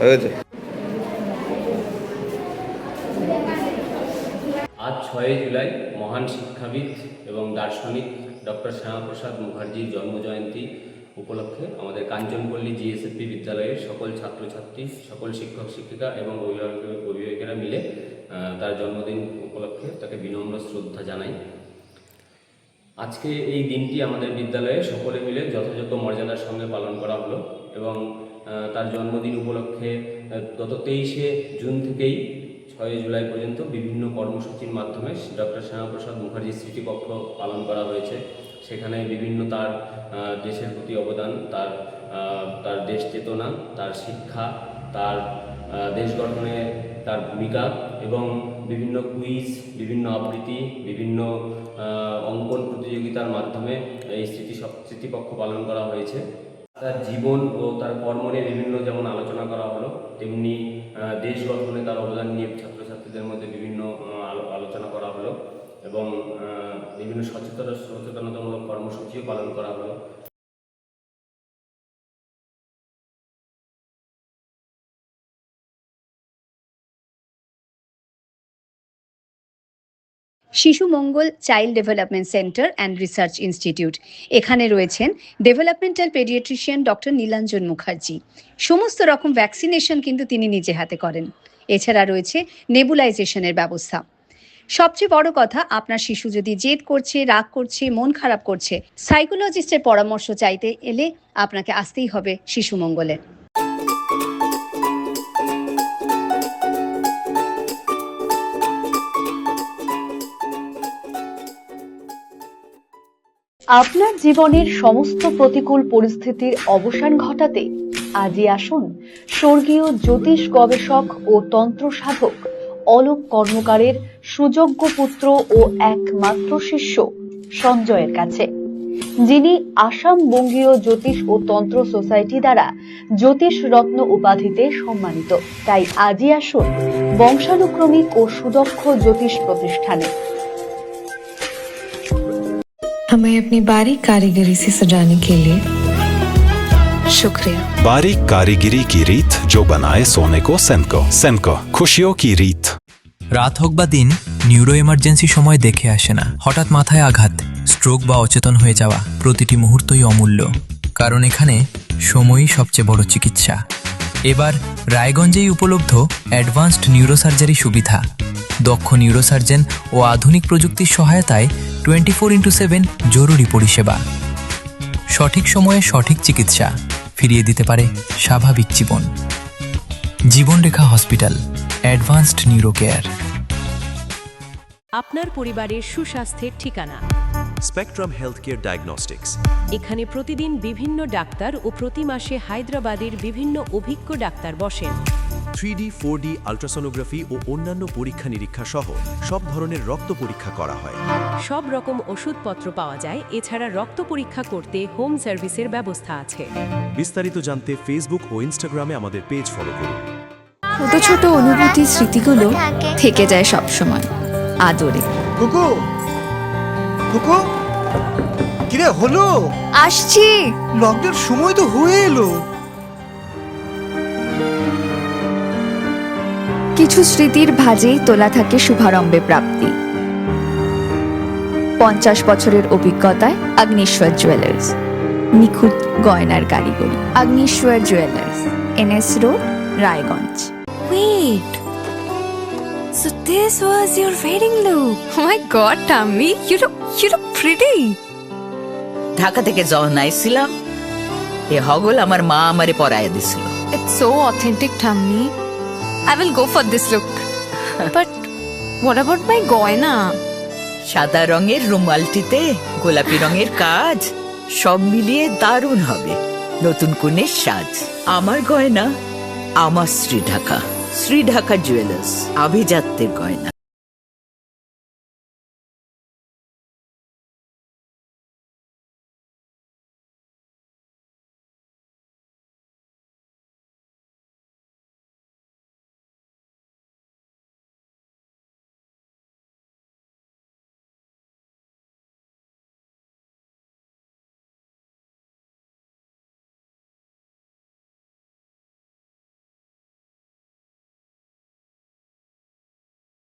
আজ 6 জুলাই মহান শিক্ষাবিদ এবং দার্শনিক ডক্টর শ্যামাপ্রসাদ মুখার্জির জন্মজয়ন্তী উপলক্ষে আমাদের কাঞ্চনপল্লী জিএসএফপি বিদ্যালয়ের সকল ছাত্রছাত্রী, সকল শিক্ষক শিক্ষিকা এবং অভিভাবকেরা মিলে তার জন্মদিন উপলক্ষে তাকে বিনম্র শ্রদ্ধা জানাই। আজকে এই দিনটি আমাদের বিদ্যালয়ে সকলে মিলে যথাযথ মর্যাদার সঙ্গে পালন করা হলো এবং তার জন্মদিন উপলক্ষে গত 23শে জুন থেকেই 6 জুলাই পর্যন্ত বিভিন্ন কর্মসূচির মাধ্যমে ডক্টর শ্যামাপ্রসাদ মুখার্জির স্মৃতিপক্ষ পালন করা হয়েছে। সেখানে বিভিন্ন তার দেশের প্রতি অবদান, তার দেশ চেতনা, তার শিক্ষা, তার দেশ গঠনে তার ভূমিকা এবং বিভিন্ন কুইজ, বিভিন্ন আবৃত্তি, বিভিন্ন অঙ্কন প্রতিযোগিতার মাধ্যমে এই স্মৃতিপক্ষ পালন করা হয়েছে। তার জীবন ও তার কর্ম নিয়ে বিভিন্ন যেমন আলোচনা করা হলো, তেমনি দেশ গঠনে তার অবদান নিয়ে ছাত্রছাত্রীদের মধ্যে বিভিন্ন আলোচনা করা হলো এবং বিভিন্ন সচেতনতামূলক কর্মসূচিও পালন করা হলো। Shishu Mangal child development centre and research institute, এখানে রয়েছেন developmental paediatrician doctor Nilanjan Mukherjee. সমস্ত রকম ভ্যাকসিনেশন কিন্তু তিনি নিজে হাতে করেন। এছাড়া রয়েছে নেবুলাইজেশনের ব্যবস্থা। সবচেয়ে বড় কথা, আপনার শিশু যদি জেদ করছে, রাগ করছে, মন খারাপ করছে, সাইকোলজিস্টের পরামর্শ চাইতে এলে আপনাকে আসতেই হবে শিশু মঙ্গলে। আপনার জীবনের সমস্ত প্রতিকূল পরিস্থিতির অবসান ঘটাতে আজই আসুন স্বর্গীয় জ্যোতিষ গবেষক ও তন্ত্র সাধক অলোক কর্মকারের সুযোগ্য পুত্র ও একমাত্র শিষ্য সঞ্জয়ের কাছে, যিনি আসাম বঙ্গীয় জ্যোতিষ ও তন্ত্র সোসাইটি দ্বারা জ্যোতিষ রত্ন উপাধিতে সম্মানিত। তাই আজই আসুন বংশানুক্রমিক ও সুদক্ষ জ্যোতিষ প্রতিষ্ঠানে। हमें अपनी बारीक कारीगरी से सजाने के लिए शुक्रिया। बारीक कारीगरी की रीत जो बनाए सोने को सेनको खुशियों की रीत। রাত হোক বা দিন, নিউরো এমার্জেন্সি সময় দেখে আসে না। হঠাৎ মাথায় আঘাত, স্ট্রোক বা অচেতন হয়ে যাওয়া, প্রতিটি মুহূর্তই অমূল্য, কারণ এখানে সময়ই সবচেয়ে বড় চিকিৎসা। এবার রায়গঞ্জেই উপলব্ধ অ্যাডভান্সড নিউরোসার্জারি সুবিধা। দক্ষ নিউরোসার্জন ও আধুনিক প্রযুক্তির সহায়তায় 24x7 জরুরি পরিষেবা। সঠিক সময়ে সঠিক চিকিৎসা ফিরিয়ে দিতে পারে স্বাভাবিক জীবন। জীবনরেখা হসপিটাল, অ্যাডভান্সড নিউরো কেয়ার। আপনার পরিবারের সুস্বাস্থ্যের ঠিকানা স্পেকট্রাম হেলথ কেয়ার ডায়াগনস্টিক্স। এখানে প্রতিদিন বিভিন্ন ডাক্তার ও প্রতি মাসে হায়দ্রাবাদের বিভিন্ন অভিজ্ঞ ডাক্তার বসেন। 3D 4D আল্ট্রাসোনোগ্রাফি ও অন্যান্য পরীক্ষা নিরীক্ষা সহ সব ধরনের রক্ত পরীক্ষা করা হয়। সব রকম ওষুধপত্র পাওয়া যায়। এছাড়া রক্ত পরীক্ষা করতে হোম সার্ভিসের ব্যবস্থা আছে। বিস্তারিত জানতে ফেসবুক ও ইনস্টাগ্রামে আমাদের পেজ ফলো করুন। ছোট ছোট অনুভূতি, স্মৃতিগুলো থেকে যায় সব সময় আদরে। কুকু কুকু, কিরে হলো? আসছি। লকডাউন সময় তো হয়ে এলো। কিছু স্মৃতির ভাজেই তোলা থাকে শুভারম্ভে প্রাপ্তি। 50 বছরের অভিজ্ঞতায় আগ্নেশ্বর জুয়েলার্স, নিখুঁত গয়নার কারিগরি। Agneshwar jewellers, NS road, Raiganj. Wait, so this was your wedding look? Oh my God, Tammy, you look pretty. Dhaka থেকে যখন আইছিলাম, এ হগল আমার মা আমারে পরাইয়া দিছিল। It's so authentic, Tammy. I will go for this look. But what about my গয়না? সাদা রঙের রুমালটিতে গোলাপি রঙের কাজ, সব মিলিয়ে দারুণ হবে নতুন কনের সাজ। আমার গয়না আমার শ্রী ঢাকা জুয়েলার্স, আভিজাত্যের গয়না।